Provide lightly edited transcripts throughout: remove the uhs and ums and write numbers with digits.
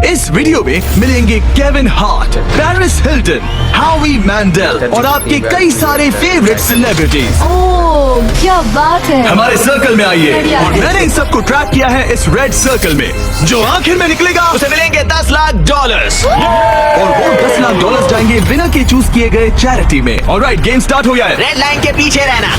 इस वीडियो में मिलेंगे केविन हार्ट, पेरिस हिल्टन, हावी मैंडेल और आपके कई सारे फेवरेट सेलिब्रिटीज ओह क्या बात है। हमारे सर्कल में आइए। और मैंने इन सबको ट्रैक किया है इस रेड सर्कल में। जो आखिर में निकलेगा उसे मिलेंगे $10 लाख और वो $10 लाख जाएंगे विनर के चूज किए गए चैरिटी में। ऑलराइट, गेम स्टार्ट हो गया है। रेड लाइन के पीछे रहना।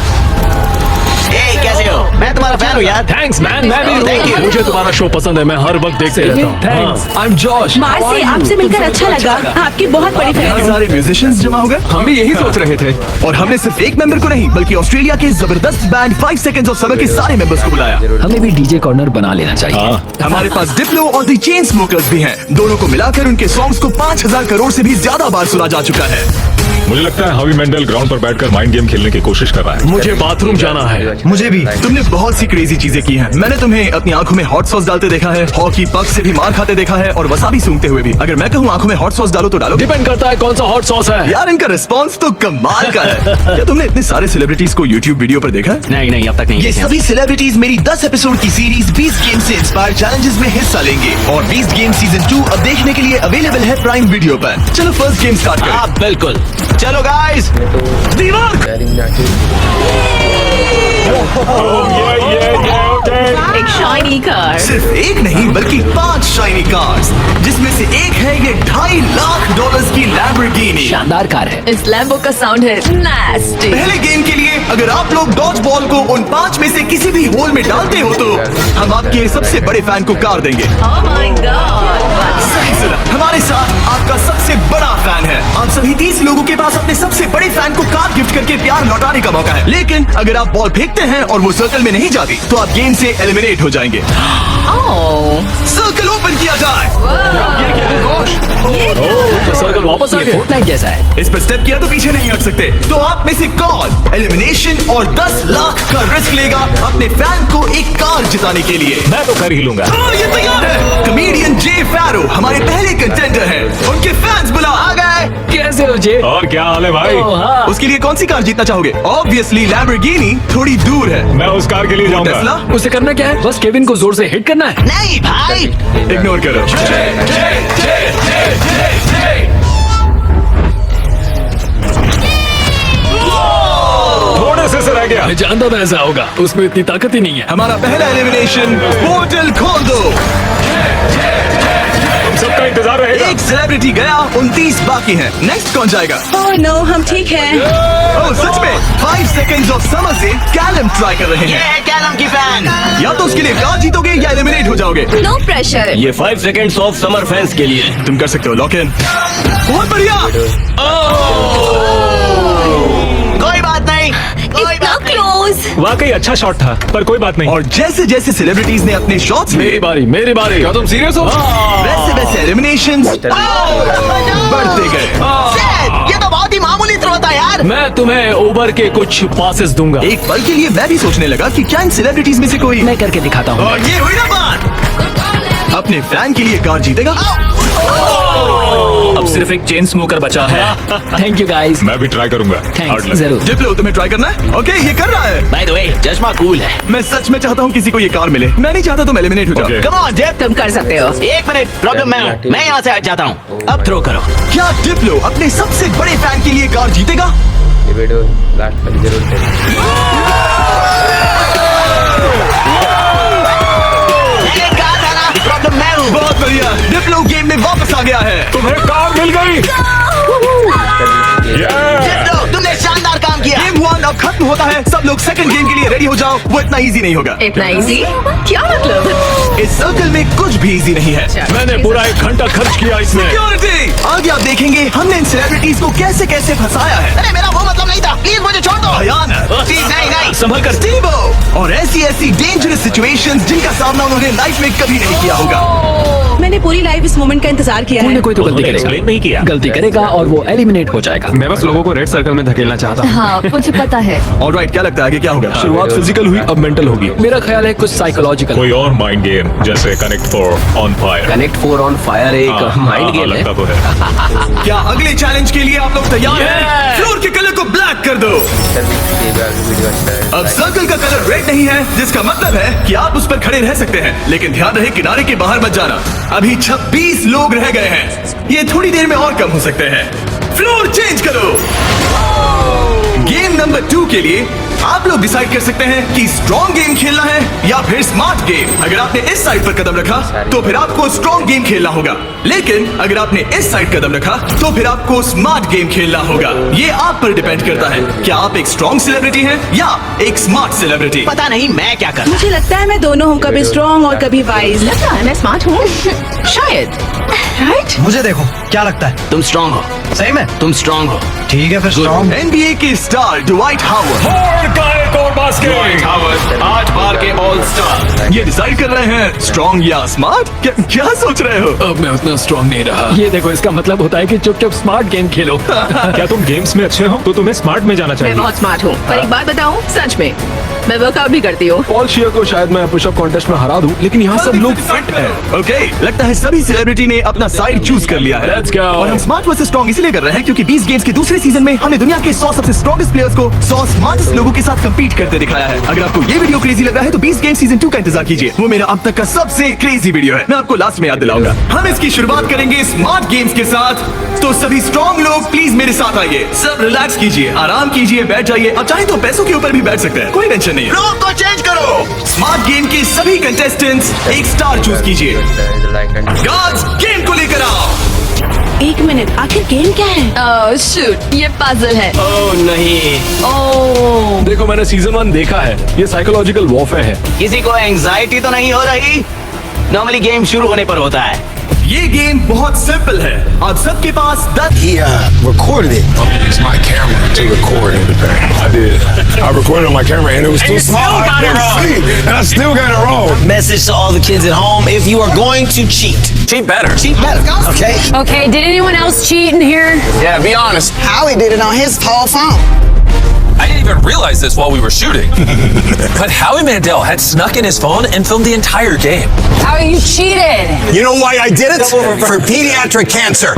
कैसे हो? मैं तुम्हारा फैन हूँ यार। थैंक्स मैन, मैं भी Thank you. मुझे तुम्हारा शो पसंद है, मैं हर वक्त देखते रहता हूँ। Thanks, I am Josh. Marcy, आपसे मिलकर अच्छा लगा। आपकी बहुत बड़ी फैन हूँ। सारे म्यूजिशियंस जमा हो गए। हम भी यही सोच रहे थे। और हमने सिर्फ एक मेंबर को नहीं बल्कि ऑस्ट्रेलिया के जबरदस्त बैंड 5 सेकंड्स ऑफ समर के सारे मेंबर्स को बुलाया। हमें भी डीजे कॉर्नर बना लेना चाहिए। हमारे पास डिप्लो और दी चेन स्मोकर्स भी हैं। दोनों को मिलाकर उनके सॉन्ग्स को 5000 करोड़ से भी ज्यादा बार सुना जा चुका है। मुझे लगता है हावी मेंडेल ग्राउंड पर बैठकर माइंड गेम खेलने की कोशिश कर रहा है। मुझे बाथरूम जाना है। मुझे भी। तुमने बहुत सी क्रेजी चीजें की हैं। मैंने तुम्हें अपनी आंखों में हॉट सॉस डालते देखा है, हॉकी पक से भी मार खाते देखा है और वसाबी सूंघते हुए भी। अगर मैं कहूँ आंखों में हॉट सॉस डालो तो डालो। डिपेंड करता है कौन सा हॉट सॉस है। यार इनका रिस्पॉन्स तो कमाल का है। क्या तुमने इतने सारे सेलिब्रिटीज को यूट्यूब वीडियो पर देखा है? नहीं अब तक नहीं। ये सभी सेलिब्रिटीज मेरी 10 एपिसोड की सीरीज 20 गेम से इंस्पायर चैलेंजेस में हिस्सा लेंगे। और 20 गेम सीजन 2 अब देखने के लिए अवेलेबल है प्राइम वीडियो पर। चलो फर्स्ट गेम स्टार्ट करें। हाँ बिल्कुल, चलो गाइस। एक शाइनी कार। सिर्फ एक नहीं बल्कि 5 शाइनी कार्स, जिसमें से एक है ये $2.5 लाख की लैम्बोर्गिनी। शानदार कार है। इस लैम्बो का साउंड है नास्टी। पहले गेम के लिए अगर आप लोग डॉज बॉल को उन 5 में से किसी भी होल में डालते हो तो हम आपके सबसे बड़े फैन को कार देंगे। Oh my God. सही सुना, हमारे साथ आपका सबसे बड़ा फैन है। आप सभी 30 लोगों के पास अपने सबसे बड़े फैन को कार गिफ्ट करके प्यार लौटाने का मौका है। लेकिन अगर आप बॉल फेंकते हैं और वो सर्कल में नहीं जाती तो आप गेम से एलिमिनेट हो जाएंगे। सर्कल ओपन किया जाए। सर्कल वापस आ गया। फोर्टनाइट जैसा है। इस पर स्टेप किया तो पीछे नहीं हट सकते। तो आप में से कौन एलिमिनेशन और $10 लाख का रिस्क लेगा अपने फैन को एक कार जिताने के लिए? मैं तो कर ही लूंगा। हाँ, ये तैयार है। कमेडियन जे फैरो हमारे पहले कंटेंडर हैं। उनके फैंस बुला आ गए। कैसे हो जे? और क्या हाल है भाई? हाँ। उसके लिए कौन सी कार जीतना चाहोगे? ऑब्वियसली लैम्बोर्गिनी थोड़ी दूर है। मैं उस कार के लिए जाऊंगा। टेस्ला उसे करना क्या है? बस केविन को जोर से हिट करना है। नहीं भाई, इग्नोर करो। थोड़े से रह गया। मैं जानता था ऐसा होगा, उसमें इतनी ताकत ही नहीं है। हमारा पहला एलिमिनेशन, पोर्टल खोल दो। सबका इंतजार रहेगा। एक सेलिब्रिटी गया, 29 बाकी हैं। नेक्स्ट कौन जाएगा? ओह नो, हम ठीक हैं। ओह सच में 5 सेकंड्स ऑफ समर से कैलम ट्राई कर रहे ये हैं। है कैलम की फैन। या तो उसके लिए कार जीतोगे या एलिमिनेट हो जाओगे। No pressure. ये 5 सेकंड्स ऑफ समर फैंस के लिए। तुम कर सकते हो। Lock in. बहुत बढ़िया। कोई बात नहीं, कोई इतना बात नहीं। क्लोज। वाकई अच्छा शॉट था, पर कोई बात नहीं। और जैसे जैसे सेलिब्रिटीज ने अपने शॉट्स मेरी लिए, बारी, मेरी बारी। क्या तुम सीरियस हो? वैसे वैसे एलिमिनेशंस बढ़ते गए। Shit, ये तो बहुत ही मामूली थ्रो था यार। मैं तुम्हें ओवर के कुछ पासेस दूंगा। एक पल के लिए मैं भी सोचने लगा कि क्या इन सेलिब्रिटीज में से कोई, मैं करके दिखाता हूँ। और ये हुई ना बात, अपने फैन के लिए कार जीतेगा। अब सिर्फ एक चेन स्मोकर बचा है। Thank you guys. मैं भी ट्राई करूंगा। Thanks, Hard luck। जरूर। डिप्लो तुम्हें ट्राई करना है? ओके, ये कर रहा है। बाय द वे, चश्मा कूल है। मैं सच में चाहता हूँ किसी को ये कार मिले। मैं नहीं चाहता तुम एलिमिनेट हो जाओ। Okay. कम ऑन जेब, तुम कर सकते हो। एक मिनट, प्रॉब्लम मैं हूँ। मैं यहाँ से हट जाता हूँ। अब थ्रो करो। क्या डिप्लो अपने सबसे बड़े फैन के लिए कार जीतेगा? ये वीडियो लास्ट तक जरूर करें। मैंने कहा था ना, प्रॉब्लम मैं हूँ। बहुत बढ़िया, डिप्लो गेम में वापस आ गया है। तुम्हें कार मिल गई। जितो, तुमने शानदार काम किया। गेम 1 अब खत्म होता है। सब लोग सेकंड गेम के लिए रेडी हो जाओ। वो इतना इजी नहीं होगा। इतना इजी? क्या मतलब? इस सर्कल में कुछ भी इजी नहीं है। मैंने पूरा 1 घंटा खर्च किया इसमें। सिक्योरिटी, आगे आप देखेंगे हमने इन सेलिब्रिटीज को कैसे कैसे फंसाया है। अरे मेरा वो मतलब नहीं था, प्लीज मुझे छोड़ दो। भयानक। प्लीज नहीं। संभल कर। स्टीवो, और ऐसी ऐसी डेंजरस सिचुएशंस जिनका सामना उन्होंने लाइफ में कभी नहीं किया होगा। मैंने पूरी लाइफ इस मोमेंट का इंतजार किया कोई है। ना कोई तो गलती एक्सप्लेन नहीं किया। गलती करेगा और वो एलिमिनेट हो जाएगा। मैं बस लोगों को रेड सर्कल में धकेलना चाहता हूँ। हाँ मुझे पता है। ऑलराइट, क्या लगता है आगे क्या होगा? शुरुआत फिजिकल हुई, अब मेंटल होगी। मेरा ख्याल है कुछ साइकोलॉजिकल। कोई और माइंड गेम जैसे connect 4 on fire. Connect 4 on fire एक माइंड गेम है। लगता तो है। क्या अगले चैलेंज के लिए आप लोग तैयार हैं? फ्लोर के कलर को ब्लैक कर दो। सर वीडियो अच्छा है। अब सर्कल का कलर रेड नहीं है, जिसका मतलब है कि आप उस पर खड़े रह सकते हैं, लेकिन ध्यान रहे किनारे के बाहर मत जाना। अभी 26 लोग रह गए हैं, ये थोड़ी देर में और कम हो सकते हैं। फ्लोर चेंज करो। गेम नंबर 2 के लिए आप लोग डिसाइड कर सकते हैं कि स्ट्रॉन्ग गेम खेलना है या फिर स्मार्ट गेम। अगर आपने इस साइड पर कदम रखा तो फिर आपको स्ट्रॉन्ग गेम खेलना होगा, लेकिन अगर आपने इस साइड कदम रखा तो फिर आपको स्मार्ट गेम खेलना होगा। ये आप पर डिपेंड करता है, क्या आप एक स्ट्रॉन्ग सेलिब्रिटी हैं या एक स्मार्ट सेलिब्रिटी। पता नहीं मैं क्या कर। मुझे लगता है मैं दोनों हूँ, कभी स्ट्रॉन्ग और कभी वाइज। लगता है मैं स्मार्ट हूँ शायद। राइट? मुझे देखो, क्या लगता है? तुम स्ट्रॉन्ग हो। सही में? तुम स्ट्रॉन्ग हो। ठीक है फिर स्ट्रॉन्ग। NBA के star Dwight Howard. Dwight Howard 8 बार के ऑल स्टार। ये डिसाइड कर रहे हैं स्ट्रॉन्ग या स्मार्ट। क्या सोच रहे हो? अब मैं उतना स्ट्रांग नहीं रहा। ये देखो, इसका मतलब होता है कि चुपचाप स्मार्ट गेम खेलो। क्या तुम गेम्स में अच्छे हो तो तुम्हें स्मार्ट में जाना मैं चाहिए। बहुत स्मार्ट हूँ, पर एक बात बताऊँ, सच में मैं वर्कआउट भी करती हूँ। पॉल शियर को शायद मैं पुशअप कॉन्टेस्ट में हरा दूं, लेकिन यहाँ सब लोग फिट हैं। ओके, लगता है सभी सेलिब्रिटी ने अपना साइड चूज कर लिया है। Let's go. और हम स्मार्ट वर्सेस स्ट्रॉन्ग इसलिए कर रहे हैं क्योंकि 20 गेम्स के दूसरे सीजन में हमने दुनिया के 100 सबसे स्ट्रॉन्गेस्ट प्लेयर्स को 100 स्मार्टेस्ट लोगों के साथ कंपीट करते दिखाया है। अगर आपको ये वीडियो क्रेजी लग रहा है तो 20 गेम सीजन 2 का इंतजार कीजिए, वो मेरा अब तक का सबसे क्रेजी वीडियो है। मैं आपको लास्ट में याद दिलाऊंगा। हम इसकी शुरुआत करेंगे स्मार्ट गेम्स के साथ, तो सभी स्ट्रॉन्ग लोग प्लीज मेरे साथ आइए। सब रिलैक्स कीजिए, आराम कीजिए, बैठ जाइए। आप चाहे तो पैसों के ऊपर भी बैठ सकते हैं, कोई टेंशन नहीं है। फ्लोर को चेंज करो। स्मार्ट गेम के सभी कंटेस्टेंट्स एक स्टार चूज कीजिए। गार्ड्स, गेम को लेकर आओ। एक मिनट, आखिर गेम क्या है? ओह शूट, ये पजल है। ओह नहीं, ओह देखो, मैंने सीजन 1 देखा है, ये साइकोलॉजिकल वॉरफेयर है। किसी को एंजाइटी तो नहीं हो रही? नॉर्मली गेम शुरू होने पर होता है। ये गेम बहुत सिंपल है। आप सबके पास 10 He recorded it. It's my camera to record everything. I did. I recorded on my camera and it was too small. I couldn't see, and I still got it wrong. Message to all the kids at home: if you are going to cheat, Cheat better. cheat better. Okay. Okay, did anyone else cheat in here? Yeah, be honest. Howie did it on his whole phone. I didn't even realize this while we were shooting. But Howie Mandel had snuck in his phone and filmed the entire game. How you cheated? You know why I did it? For pediatric cancer.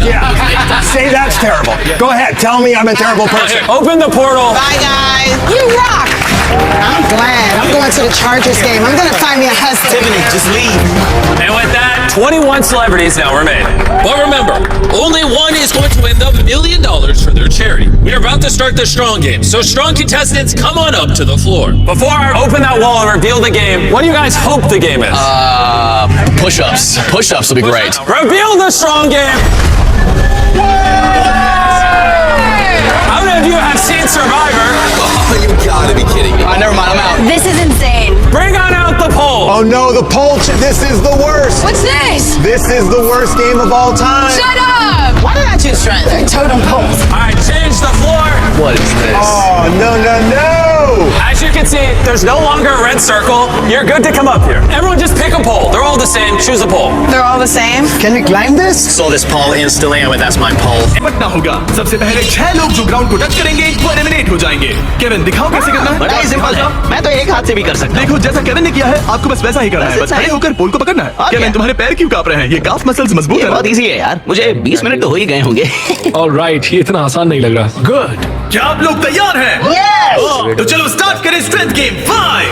Yeah. Say that's terrible. Go ahead. Tell me I'm a terrible person. Open the portal. Bye guys. You rock. I'm glad. I'm going to the Chargers game. I'm gonna find me a husband. Tiffany, just leave. And with that, 21 celebrities now remain. But remember, only one is going to win the $1 million for their charity. We are about to start the strong game, so strong contestants, come on up to the floor. Before I open that wall and reveal the game, what do you guys hope the game is? Push-ups. Push-ups will be great. Reveal the strong game. How many of you have seen Survivor? You gotta be kidding me. Never mind, I'm out. This is insane. Bring on out the poll. Oh no, the poll. This is the worst. What's this? This is the worst game of all time. Shut up! Why did I choose strength? They're totem poles. All right, change the floor. What is this? Oh no no no! As you can see, there's no longer a red circle. You're good to come up here. Everyone just pick a poll. They're all the same. Choose a poll. They're all the same. Can we climb this? Saw this poll instantly. I went, that's my poll. Patna होगा। सबसे पहले 6 लोग जो ground को touch करेंगे वो eliminate हो जाएंगे। केविन, दिखाओ कैसे करना है। बड़ा ही सिंपल है। मैं तो एक हाथ से भी कर सकता हूँ। देखो, जैसा केविन ने किया है, आपको बस वैसा ही करना है। बस खड़े होकर पोल को पकड़ना है। और केविन, क्या? तुम्हारे पैर क्यों कांप रहे हैं? ये काफ मसल्स मजबूत ये है। बहुत इजी है यार। मुझे 20 मिनट तो हो ही गए होंगे। ऑलराइट, ये इतना आसान नहीं लग रहा। गुड। क्या आप लोग तैयार हैं? Yes. तो चलो स्टार्ट करें स्ट्रेंथ गेम। 5,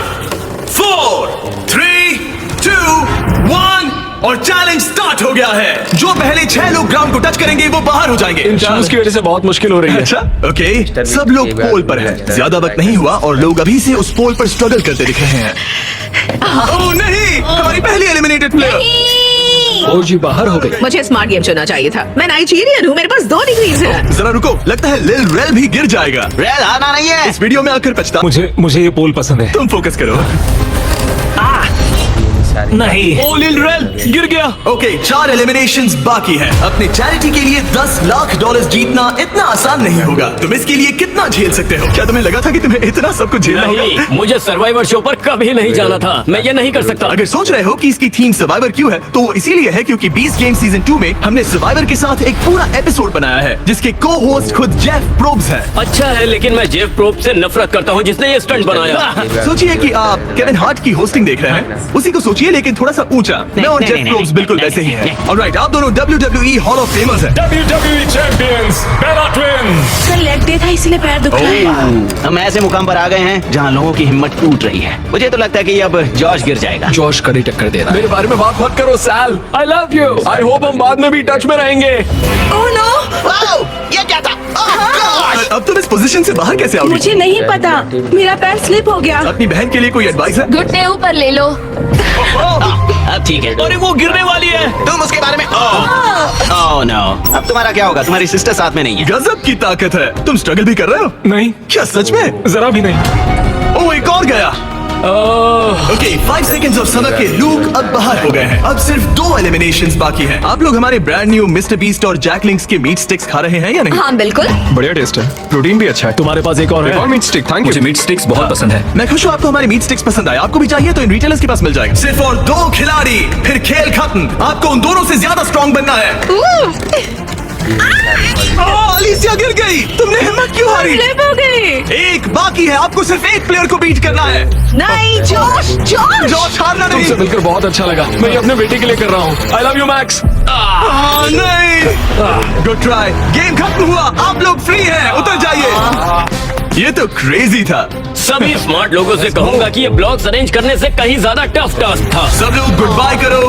4, 3, 2, 1 और चैलेंज स्टार्ट हो गया है। जो पहले 6 लोग ग्राउंड को टच करेंगे वो बाहर हो जाएंगे। इन शूज की वजह से बहुत मुश्किल हो रही है। अच्छा, ओके। सब लोग पोल पर हैं। ज्यादा वक्त नहीं हुआ और लोग अभी से उस पोल पर स्ट्रगल करते दिख रहे हैं। ओह नहीं, हमारी पहली एलिमिनेटेड प्लेयर। ओजी बाहर हो गई। मुझे स्मार्ट गेम चुनना चाहिए था। मैं नाइजीरियन हूँ, मेरे पास 2 डिग्रीज है। जरा रुको, लगता है लिल रेल भी गिर जाएगा। रेल आना नहीं है। इस वीडियो में आकर पछता। मुझे ये पोल पसंद है। तुम फोकस करो। नहीं। ओ लिलरेल गिर गया। ओके, 4 एलिमिनेशंस बाकी है। अपने चैरिटी के लिए $10 लाख जीतना इतना आसान नहीं होगा। तुम इसके लिए कितना झेल सकते हो? क्या तुम्हें लगा था कि तुम्हें इतना सब कुछ झेलना होगा? नहीं, मुझे सर्वाइवर शो पर कभी नहीं जाना था। मैं ये नहीं कर सकता। अगर सोच रहे हो कि इसकी थीम सर्वाइवर क्यों है, तो वो इसीलिए है क्योंकि 20 गेम सीजन 2 में हमने सर्वाइवर के साथ एक पूरा एपिसोड बनाया है जिसके को होस्ट खुद जेफ प्रोब्स है। अच्छा है, लेकिन मैं जेफ प्रोब से नफरत करता हूँ जिसने ये स्टंट बनाया। सोचिए कि आप केविन हार्ट की होस्टिंग देख रहे हैं, उसी को सोचिए लेकिन थोड़ा सा ऊंचा। मैं और जेफ प्रोब्स बिल्कुल वैसे ही हैं। ऑलराइट, आप दोनों WWE हॉल ऑफ फेमर्स हैं। WWE champions, Bella Twins. Sir leg day था इसलिए पैर दुख रहा है। हम ऐसे मुकाम पर आ गए हैं जहाँ लोगों की हिम्मत टूट रही है। मुझे तो लगता है कि अब जॉर्ज गिर जाएगा। जोश कड़ी टक्कर दे रहा है। मेरे बारे में बात मत करो Sal. I love you. I hope हम बाद में भी टच में रहेंगे। ओह नो, वाओ, ये क्या था? अब तुम इस पोजीशन से बाहर कैसे आओगे? मुझे नहीं पता, मेरा पैर स्लिप हो गया। अपनी बहन के लिए कोई एडवाइस है? घुटने ऊपर ले लो। अब ठीक है। अरे वो गिरने वाली है। तुम उसके बारे में ओह नो, अब तुम्हारा क्या होगा? तुम्हारी सिस्टर साथ में नहीं है। गजब की ताकत है। तुम स्ट्रगल भी कर रहे हो? नहीं, क्या सच में? जरा भी नहीं। ओह, एक और गया। ओके, 5 सेकंड्स ऑफ समय के लूक अब बाहर हो गए हैं। अब सिर्फ 2 एलिमिनेशंस बाकी हैं। आप लोग हमारे ब्रांड न्यू मिस्टर बीस्ट और जैकलिंग्स के मीट स्टिक्स खा रहे हैं या नहीं? हाँ बिल्कुल। बढ़िया टेस्ट है, प्रोटीन भी अच्छा है। तुम्हारे पास एक और है? मीट स्टिक, थैंक मुझे यू। मीट स्टिक्स बहुत पसंद है। मैं खुश हूँ आपको हमारे मीट स्टिक्स पसंद आए। आपको भी चाहिए तो इन रिटेलर्स के पास मिल जाएगा। सिर्फ और 2 खिलाड़ी, फिर खेल खत्म। आपको उन दोनों से ज्यादा स्ट्रॉन्ग बनना है। अलीसिया गिर गई। तुमने हिम्मत क्यों हारी? स्लिप हो गई। एक बाकी है, आपको सिर्फ एक प्लेयर को बीट करना है। नहीं जोश, जोश। जॉर्ज हारना नहीं। तुमसे मिलकर बहुत अच्छा लगा। मैं ये अपने बेटे के लिए कर रहा हूँ। आई लव यू मैक्स। नहीं, गुड ट्राई। गेम खत्म हुआ, आप लोग फ्री हैं, उतर जाइए। ये तो क्रेजी था। सभी स्मार्ट लोगों से कहूंगा कि ये ब्लॉग्स अरेंज करने से कहीं ज्यादा टफ टास्क था। सब लोग गुड बाय करो।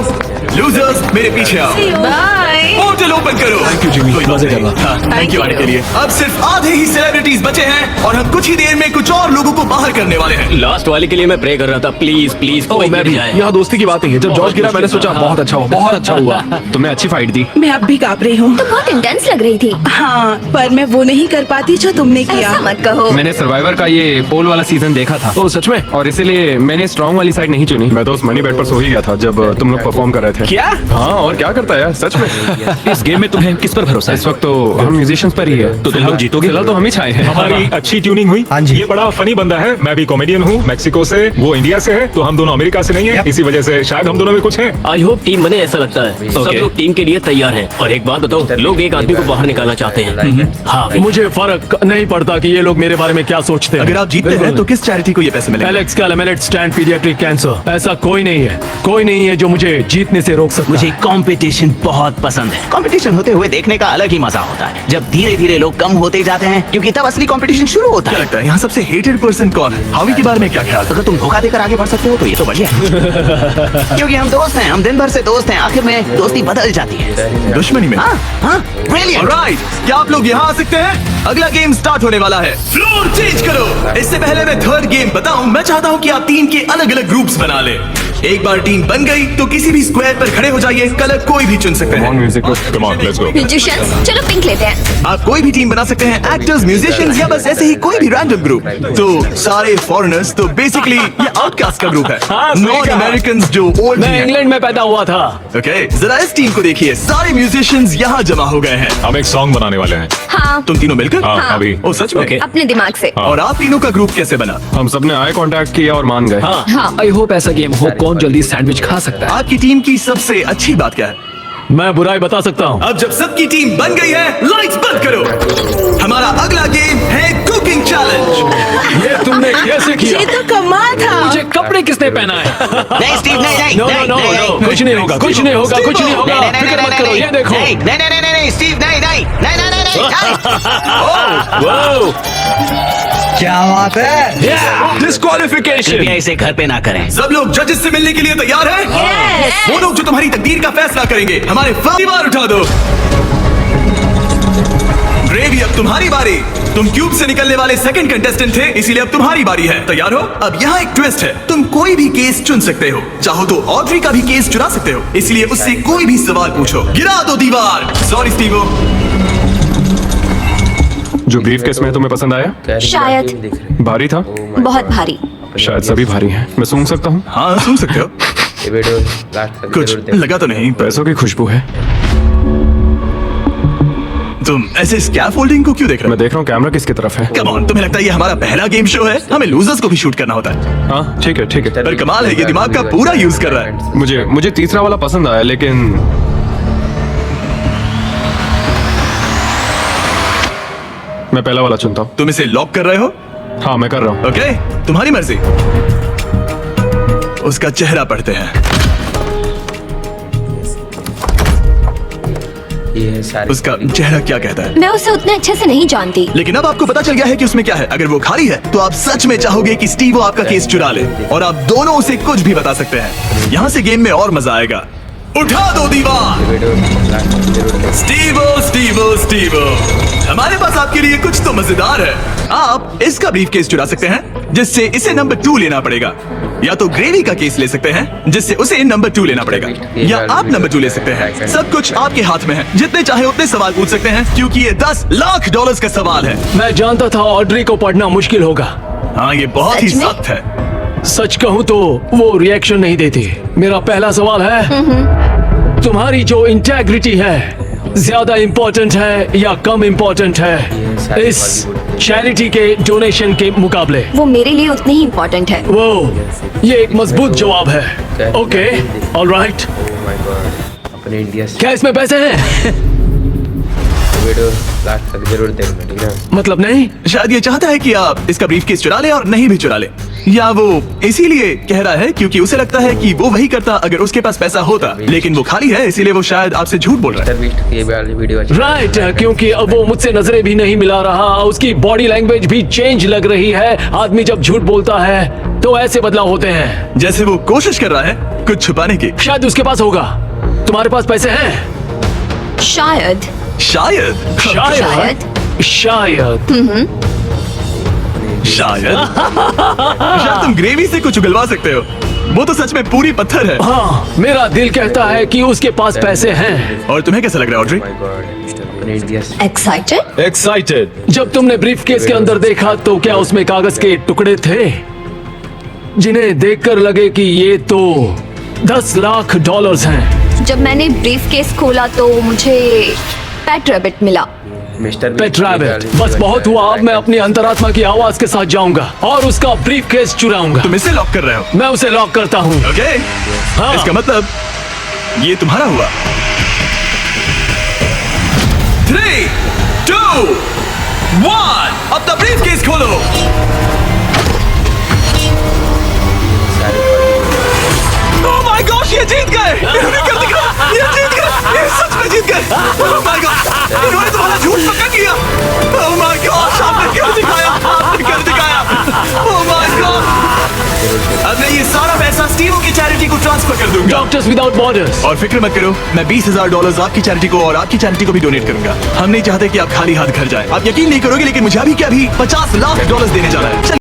लूजर्स मेरे पीछे आओ। बाय। पोर्टल ओपन करो। थैंक यू जिमी, मजे करना। थैंक यू आने के लिए। अब सिर्फ आधे ही सेलिब्रिटीज बचे हैं और हम कुछ ही देर में कुछ और लोगों को बाहर करने वाले हैं। लास्ट वाले के लिए मैं प्रे कर रहा था, प्लीज प्लीज कोई मैं गिर भी। जाए। यहाँ दोस्ती की बात नहीं है। जब जॉर्ज गिरा मैंने सोचा बहुत अच्छा हुआ, बहुत अच्छा हुआ। तुमने अच्छी फाइट दी। मैं अब भी कांप रही हूँ। बहुत इंटेंस लग रही थी। हाँ, पर मैं वो नहीं कर पाती जो तुमने किया। ऐसा मत कहो। मैंने सर्वाइवर का ये पोल वाला सीजन देखा था। ओह सच में? और इसीलिए मैंने स्ट्रॉन्ग वाली साइड नहीं चुनी। मैं तो उस मनी बेड पर सो ही गया था जब तुम लोग परफॉर्म कर रहे थे। क्या? हाँ, और क्या करता है यार, सच में। इस गेम में तुम्हें किस पर भरोसा इस वक्त तो हम म्यूजिशियंस पर ही है। तो तुम लोग जीतोगे? फिलहाल तो हम ही छाए हैं। हमारी अच्छी ट्यूनिंग हुई। हाँ जी। ये बड़ा फनी बंदा है। मैं भी कॉमेडियन हूँ, मैक्सिको से, वो इंडिया से है, तो हम दोनों अमेरिका से नहीं है। इसी वजह से शायद हम दोनों में कुछ है। आई होप टीम बने, ऐसा लगता है। सब लोग टीम के लिए तैयार हैं। और एक बात बताओ, लोग एक आदमी को बाहर निकालना चाहते हैं। हाँ, मुझे फर्क नहीं पड़ता कि ये लोग मेरे बारे में क्या सोचते हैं। अगर आप जीतते हैं तो किस चैरिटी को ये पैसे मिलेंगे? एलेक्स का लेमिनेट स्टैंड पीडियाट्रिक कैंसर। ऐसा कोई नहीं है, कोई नहीं है जो मुझे जीतने से रोक सकता। मुझे कंपटीशन बहुत पसंद है। कंपटीशन होते हुए देखने का अलग ही मजा होता है, जब धीरे धीरे लोग कम होते जाते हैं, क्योंकि तब असली कंपटीशन शुरू होता क्या है। लगता है यहाँ सबसे हेटेड पर्सन कौन है? हावी के बारे में क्या ख्याल है? अगर तुम धोखा देकर आगे बढ़ सकते हो तो ये तो बढ़िया है। क्योंकि हम दोस्त हैं, हम दिन भर से दोस्त हैं, आखिर में दोस्ती बदल जाती है। दुश्मनी में। हाँ हाँ, brilliant। ऑलराइट, क्या आप लोग यहाँ आ सकते हैं? अगला गेम स्टार्ट होने वाला है। फ्लोर चेंज करो। इससे पहले मैं थर्ड गेम बताऊं, मैं चाहता हूँ कि आप 3 के अलग अलग ग्रुप्स बना ले। एक बार टीम बन गई तो किसी भी स्क्वायर पर खड़े हो जाइए। कलर कोई भी चुन सकते हैं। Music, come on, let's go. Musicians, चलो पिंक लेते हैं। आप कोई भी टीम बना सकते हैं, एक्टर्स, म्यूजिशियंस या बस ऐसे ही कोई भी रैंडम ग्रुप। तो सारे फॉरेनर्स, तो बेसिकली ये आउटकास्ट का ग्रुप है। हाँ, सही नॉन कहा। अमेरिकन जो ओल्ड मैं इंग्लैंड में पैदा हुआ था। ओके, जरा इस टीम को देखिए, सारे म्यूजिशियंस यहाँ जमा हो गए हैं। हम एक सॉन्ग बनाने वाले हैं। हाँ, तुम तीनों मिलकर? हाँ, अभी। ओ सच में? Okay. अपने दिमाग से। और आप तीनों का ग्रुप कैसे बना? हम सबने आई कांटेक्ट किया और मान गए। हाँ, आई होप ऐसा गेम हो कौन जल्दी सैंडविच खा सकता है। आपकी टीम की सबसे अच्छी बात क्या है? मैं बुराई बता सकता हूँ। अब जब सबकी टीम बन गई है, लाइट्स बंद करो। हमारा अगला गेम है कुकिंग चैलेंज। ये तुमने कैसे किया? ये तो कमाल था। मुझे कपड़े किसने पहनाए? नहीं स्टीव, नहीं नहीं नो नो नो नो, कुछ नहीं होगा, कुछ नहीं होगा, कुछ नहीं होगा। फिक्र मत करो, ये देखो। नहीं नहीं नहीं नहीं नहीं स्टीव, नहीं नहीं नहीं नहीं नहीं नहीं। वाओ, क्या बात है? डिस्क्वालिफिकेशन। कृपया इसे घर पे ना करें। सब लोग जजेस से मिलने के लिए तैयार हैं? Yes। वो लोग जो तुम्हारी तकदीर का फैसला करेंगे, हमारे दीवार उठा दो। ग्रेवी, अब तुम्हारी बारी। तुम क्यूब से निकलने वाले सेकंड कंटेस्टेंट थे, इसीलिए अब तुम्हारी बारी है। तैयार हो? अब यहाँ एक ट्विस्ट है, तुम कोई भी केस चुन सकते हो। चाहो तो ऑड्री का भी केस चुरा सकते हो, इसलिए उससे कोई भी सवाल पूछो। गिरा दो दीवार। Sorry Stevo. जो ब्रीफ केस में तुम्हें पसंद आया? शायद। भारी था? बहुत भारी। शायद सभी भारी हैं। मैं सूंघ सकता हूँ? हाँ, सुन सकते हो। ये वीडियो लास्ट तक कुछ जरूर देखना। लगा तो नहीं? पैसों की खुशबू है। तुम ऐसे स्कैफोल्डिंग को क्यों देख रहे मैं देख रहा हूँ कैमरा किसकी तरफ है। हो? कम ऑन, तुम्हें लगता है ये हमारा पहला गेम शो है? हमें लूजर्स को भी शूट करना होता है। हाँ ठीक है ठीक है। पर कमाल है, ये दिमाग का पूरा यूज कर रहा है। मुझे तीसरा वाला पसंद आया, लेकिन मैं पहला वाला चुनता हूँ। तुम इसे लॉक कर रहे हो? हाँ मैं कर रहा हूँ। ओके, तुम्हारी मर्जी। उसका चेहरा पढ़ते हैं। ये है सारी उसका चेहरा क्या कहता है? मैं उसे उतने अच्छे से नहीं जानती। लेकिन अब आपको पता चल गया है कि उसमें क्या है। अगर वो खाली है तो आप सच में चाहोगे कि स्टीवो आपका केस चुरा ले, और आप दोनों उसे कुछ भी बता सकते हैं। यहाँ से गेम में और मजा आएगा। उठा दो दीवार। वीडियो लास्ट तक जरूर देखना। स्टीवो स्टीवो स्टीवो, हमारे पास आपके लिए कुछ तो मजेदार है। आप इसका ब्रीफ केस चुरा सकते हैं, जिससे इसे नंबर 2 लेना पड़ेगा, या तो ग्रेवी का केस ले सकते हैं, जिससे उसे नंबर 2 लेना पड़ेगा, या आप नंबर 2 ले सकते हैं। सब कुछ आपके हाथ में है। जितने चाहे उतने सवाल पूछ सकते हैं, क्योंकि ये $10 लाख का सवाल है। मैं जानता था ऑड्री को पढ़ना मुश्किल होगा। हाँ, ये बहुत ही सच में? सख्त है। सच कहूँ तो वो रिएक्शन नहीं देती। मेरा पहला सवाल है, तुम्हारी जो इंटेग्रिटी है ज्यादा इम्पोर्टेंट है या कम इम्पोर्टेंट है इस चैरिटी के डोनेशन के मुकाबले? वो मेरे लिए उतनी ही इम्पोर्टेंट है। वो ये एक मजबूत जवाब है। Okay, alright. Oh my God, अपने इंडिया से क्या इसमें पैसे हैं? वीडियो लास्ट तक जरूर देखना, ठीक है? मतलब नहीं? शायद ये चाहता है कि आप इसका ब्रीफकेस चुरा ले और नहीं भी चुरा ले, या वो इसीलिए कह रहा है क्योंकि उसे लगता है कि वो वही करता अगर उसके पास पैसा होता, लेकिन वो खाली है, इसीलिए वो शायद आपसे झूठ बोल रहा है। बीस्ट ये वाली वीडियो अच्छी राइट, क्योंकि अब वो मुझसे नजरें भी नहीं मिला रहा, उसकी बॉडी लैंग्वेज भी चेंज लग रही है। आदमी जब झूठ बोलता है तो ऐसे बदलाव होते हैं। जैसे वो कोशिश कर रहा है कुछ छुपाने की। शायद उसके पास होगा। तुम्हारे पास पैसे हैं? शायद शायद शायद शायद शायद शायद तुम ग्रेवी से कुछ उगलवा सकते हो। वो तो सच में पूरी पत्थर है। हाँ, मेरा दिल कहता है कि उसके पास पैसे हैं। और तुम्हें कैसा लग रहा है ऑड्री? My God, अपने इंडिया से एक्साइटेड। एक्साइटेड। जब तुमने ब्रीफकेस के अंदर देखा तो क्या उसमें कागज के टुकड़े थे जिन्हें देखकर लगे कि ये तो $10 लाख हैं? जब मैंने ब्रीफकेस खोला तो मुझे पेट रैबिट मिला। मिस्टर पेट रैबिट। बस बहुत हुआ, अब मैं अपनी अंतरात्मा की आवाज के साथ जाऊंगा और उसका ब्रीफकेस चुराऊंगा। तुम इसे लॉक कर रहे हो? मैं उसे लॉक करता हूँ। ओके, हाँ। इसका मतलब ये तुम्हारा हुआ। 3, 2, 1, अब द ब्रीफकेस खोलो। Oh my gosh, ये जीत गए! इन्होंने कर दिखाया, ये जीत गए, ये सच में जीत गए। Oh my God, इन्होंने तुम्हारा झूठ पक्का किया। Oh my gosh, आपने कर दिखाया, आपने कर दिखाया। Oh my God, अब मैं ये सारा पैसा स्टीवो की चैरिटी को ट्रांसफर कर दूंगा। Doctors without borders. और फिक्र मत करो, मैं $20,000 आपकी चैरिटी को और आपकी चैरिटी को भी डोनेट करूंगा। हम नहीं चाहते कि आप खाली हाथ घर जाएं। आप यकीन नहीं करोगे, लेकिन मुझे अभी के अभी $50 लाख देने जा रहा है।